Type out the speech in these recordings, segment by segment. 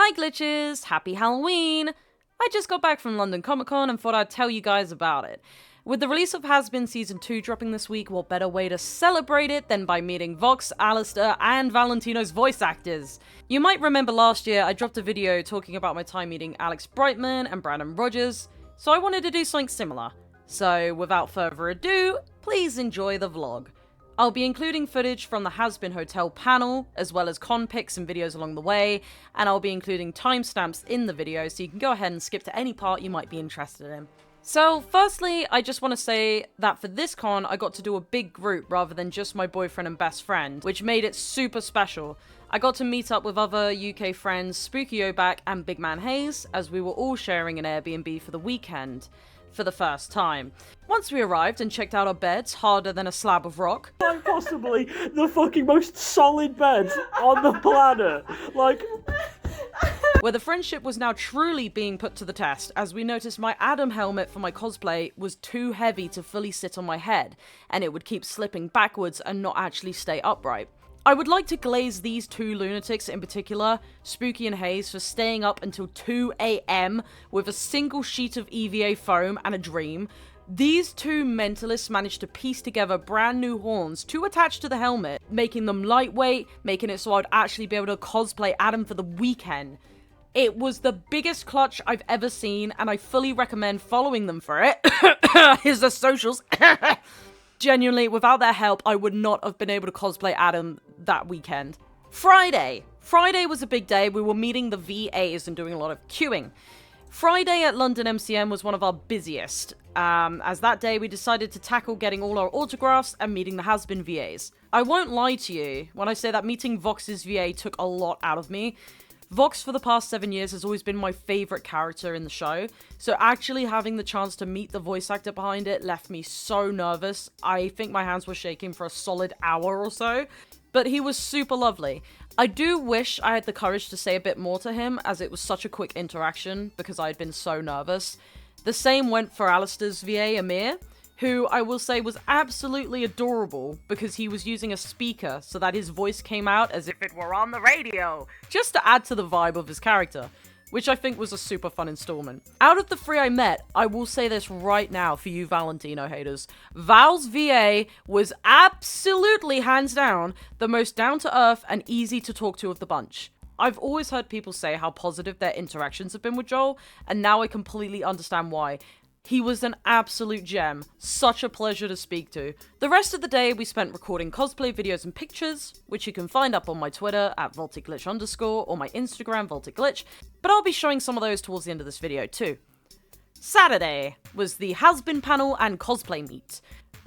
Hi glitches! Happy Halloween! I just got back from London Comic Con and thought I'd tell you guys about it. With the release of Hazbin Season 2 dropping this week, what better way to celebrate it than by meeting Vox, Alistair, and Valentino's voice actors? You might remember last year I dropped a video talking about my time meeting Alex Brightman and Brandon Rogers, so I wanted to do something similar. So without further ado, please enjoy the vlog. I'll be including footage from the Hazbin Hotel panel, as well as con pics and videos along the way, and I'll be including timestamps in the video so you can go ahead and skip to any part you might be interested in. So, firstly, I just want to say that for this con, I got to do a big group rather than just my boyfriend and best friend, which made it super special. I got to meet up with other UK friends 𝕤𝕠𝕔𝕚𝕤𝕤 and 𝕤𝕤𝕤𝕤, as we were all sharing an Airbnb for the weekend. For the first time. Once we arrived and checked out our beds, harder than a slab of rock. Like possibly the fucking most solid bed on the planet. Like... Where the friendship was now truly being put to the test, as we noticed my Adam helmet for my cosplay was too heavy to fully sit on my head, and it would keep slipping backwards and not actually stay upright. I would like to glaze these two lunatics in particular, Spooky and Hayes, for staying up until 2 AM with a single sheet of EVA foam and a dream. These two mentalists managed to piece together brand new horns to attach to the helmet, making them lightweight, making it so I'd actually be able to cosplay Adam for the weekend. It was the biggest clutch I've ever seen, and I fully recommend following them for it. Here's the socials. Genuinely, without their help, I would not have been able to cosplay Adam that weekend. Friday was a big day. We were meeting the VAs and doing a lot of queuing. Friday at London MCM was one of our busiest, as that day we decided to tackle getting all our autographs and meeting the Hazbin VAs. I won't lie to you when I say that meeting Vox's VA took a lot out of me. Vox for the past 7 years has always been my favourite character in the show, so actually having the chance to meet the voice actor behind it left me so nervous. I think my hands were shaking for a solid hour or so, but he was super lovely. I do wish I had the courage to say a bit more to him, as it was such a quick interaction because I had been so nervous. The same went for Alistair's VA, 𝕤𝕤𝕤𝕤, who I will say was absolutely adorable because he was using a speaker so that his voice came out as if it were on the radio, just to add to the vibe of his character, which I think was a super fun installment. Out of the three I met, I will say this right now for you Valentino haters, Val's VA was absolutely, hands down, the most down-to-earth and easy to talk to of the bunch. I've always heard people say how positive their interactions have been with Joel, and now I completely understand why. He was an absolute gem, such a pleasure to speak to. The rest of the day we spent recording cosplay videos and pictures, which you can find up on my Twitter at @VolticGlitch_ or my Instagram VolticGlitch, but I'll be showing some of those towards the end of this video too. Saturday was the Hazbin panel and cosplay meet.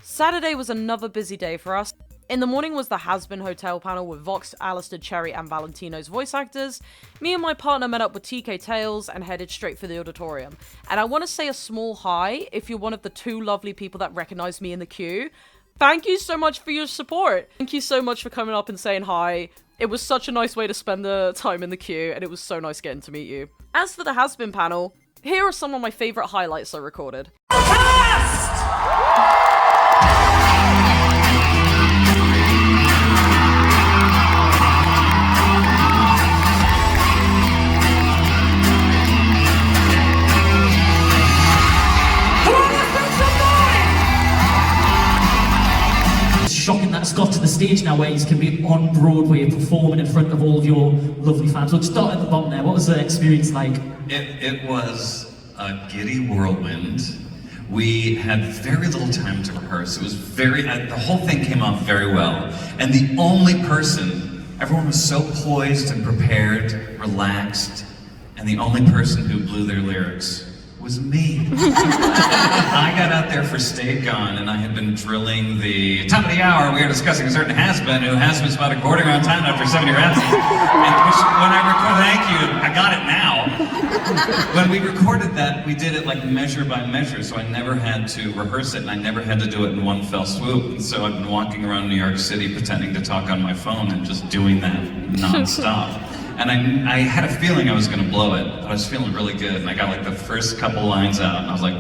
Saturday was another busy day for us. In the morning was the Hazbin Hotel panel with Vox, Alistair, Cherry, and Valentino's voice actors. Me and my partner met up with TK Tails and headed straight for the auditorium. And I want to say a small hi if you're one of the two lovely people that recognized me in the queue. Thank you so much for your support. Thank you so much for coming up and saying hi. It was such a nice way to spend the time in the queue, and it was so nice getting to meet you. As for the Hazbin panel, here are some of my favorite highlights I recorded. Shocking that's got to the stage now where you can be on Broadway performing in front of all of your lovely fans. We'll start at the bottom there. What was the experience like? It was a giddy whirlwind. We had very little time to rehearse. It was the whole thing came off very well. And the only person, everyone was so poised and prepared, relaxed, and the only person who blew their lyrics was me. I got out there for Stay Gone, and I had been drilling the top of the hour. We were discussing a certain Hazbin who has been spotted quartering around town after 7-year absence. And when I recorded, thank you, I got it now. When we recorded that, we did it like measure by measure, so I never had to rehearse it, and I never had to do it in one fell swoop. And so I've been walking around New York City pretending to talk on my phone and just doing that non-stop. And I had a feeling I was gonna blow it, but I was feeling really good, and I got like the first couple lines out, and I was like,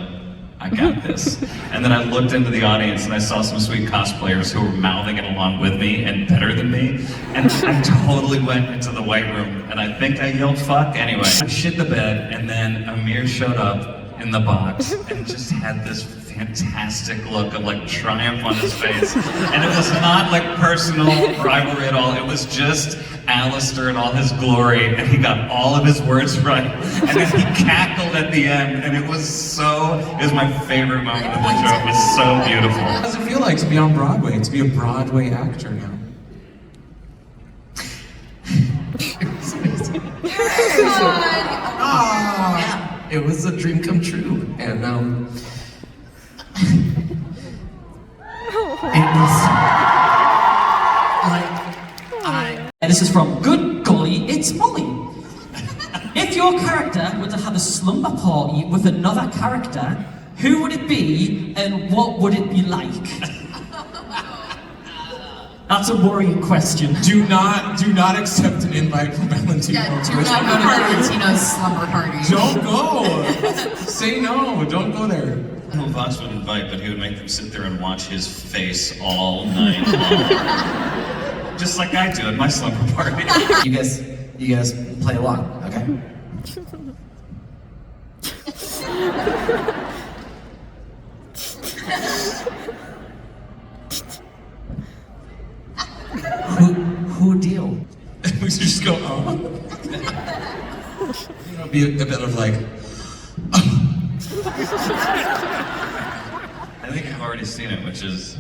I got this. And then I looked into the audience and I saw some sweet cosplayers who were mouthing it along with me and better than me. And I totally went into the white room and I think I yelled fuck. Anyway, I shit the bed and then Amir showed up in the box and just had this fantastic look of like triumph on his face. And it was not like personal rivalry at all. It was just Alistair in all his glory, and he got all of his words right. And then he cackled at the end, and it was my favorite moment of the show. It was so beautiful. How does it feel like to be on Broadway, to be a Broadway actor now? It was a dream come true, and it was like And this is from Good Golly, It's Molly. If your character were to have a slumber party with another character, who would it be and what would it be like? That's a worrying question. Do not accept an invite from Valentino. Yeah, do not go to Valentino's slumber party. Don't go. Say no. Don't go there. I don't know if Vox would invite, but he would make them sit there and watch his face all night long. Just like I do at my slumber party. You guys play along, okay? Who deal? We should just go, oh. You know, be a bit of like, I think I've already seen it, which is...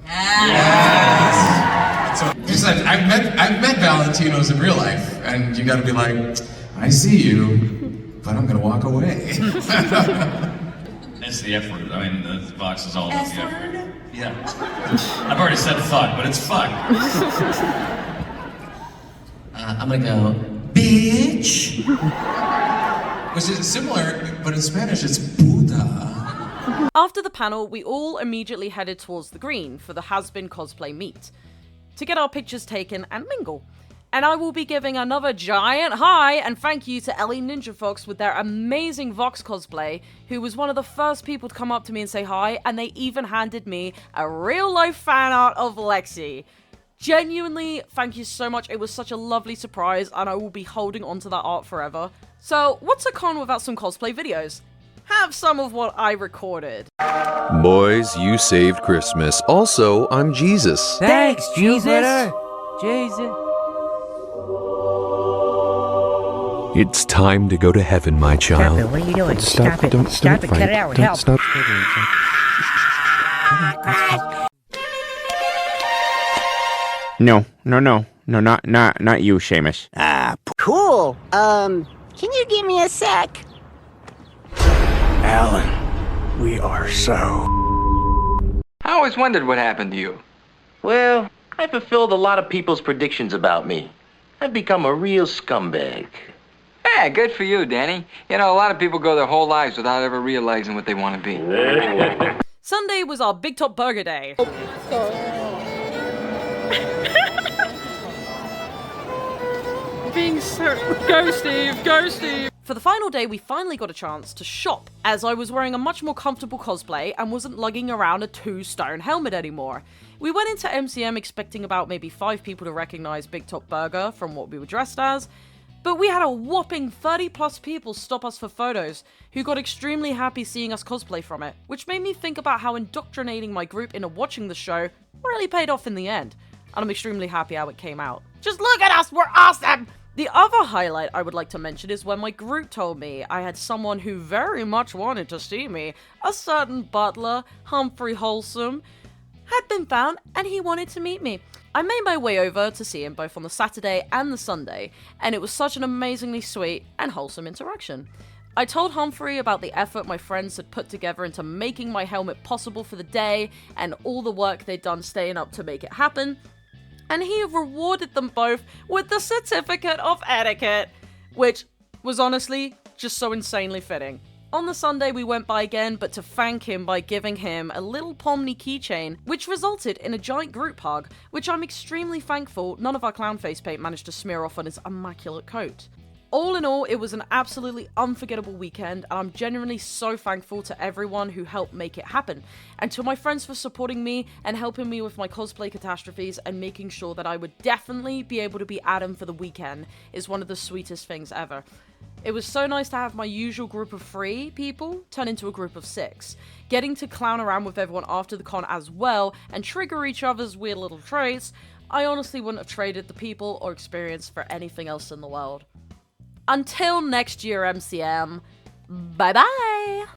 yes. So, just like, I've met Valentinos in real life, and you gotta be like, I see you, but I'm gonna walk away. It's the F word. I mean, the box is all about the F word. Yeah. I've already said fuck, but it's fuck. I'm gonna go, bitch. Which is similar, but in Spanish it's puta. After the panel, we all immediately headed towards the green for the Hazbin cosplay meet to get our pictures taken and mingle. And I will be giving another giant hi and thank you to Ellie Ninja Fox with their amazing Vox cosplay, who was one of the first people to come up to me and say hi, and they even handed me a real life fan art of Lexi. Genuinely, thank you so much. It was such a lovely surprise, and I will be holding onto that art forever. So, what's a con without some cosplay videos? Have some of what I recorded. Boys, you saved Christmas. Also, I'm Jesus. Thanks, Jesus. Jesus. It's time to go to heaven, my child. Stop it, what are you doing? Stop it, Stop it, don't cut it out, Don't help. stop. No, not you, Seamus. Cool. Can you give me a sec? Alan, we are so... I always wondered what happened to you. Well, I fulfilled a lot of people's predictions about me. I've become a real scumbag. Yeah, good for you, Danny. You know, a lot of people go their whole lives without ever realizing what they want to be. Sunday was our Bigtop Burger Day. Being so... Go, Steve! Go, Steve! For the final day, we finally got a chance to shop, as I was wearing a much more comfortable cosplay and wasn't lugging around a 2-stone helmet anymore. We went into MCM expecting about maybe 5 people to recognize Bigtop Burger from what we were dressed as, but we had a whopping 30 plus people stop us for photos, who got extremely happy seeing us cosplay from it, which made me think about how indoctrinating my group into watching the show really paid off in the end, and I'm extremely happy how it came out. Just look at us, we're awesome! The other highlight I would like to mention is when my group told me I had someone who very much wanted to see me, a certain butler, Humphrey Wholesome, had been found and he wanted to meet me. I made my way over to see him both on the Saturday and the Sunday, and it was such an amazingly sweet and wholesome interaction. I told Humphrey about the effort my friends had put together into making my helmet possible for the day and all the work they'd done staying up to make it happen, and he rewarded them both with the certificate of etiquette, which was honestly just so insanely fitting. On the Sunday we went by again, but to thank him by giving him a little 𝕤𝕚𝕤𝕤 keychain, which resulted in a giant group hug, which I'm extremely thankful none of our clown face paint managed to smear off on his immaculate coat. All in all, it was an absolutely unforgettable weekend, and I'm genuinely so thankful to everyone who helped make it happen, and to my friends for supporting me and helping me with my cosplay catastrophes and making sure that I would definitely be able to be Adam for the weekend is one of the sweetest things ever. It was so nice to have my usual group of 3 people turn into a group of 6. Getting to clown around with everyone after the con as well and trigger each other's weird little traits, I honestly wouldn't have traded the people or experience for anything else in the world. Until next year, MCM, bye bye!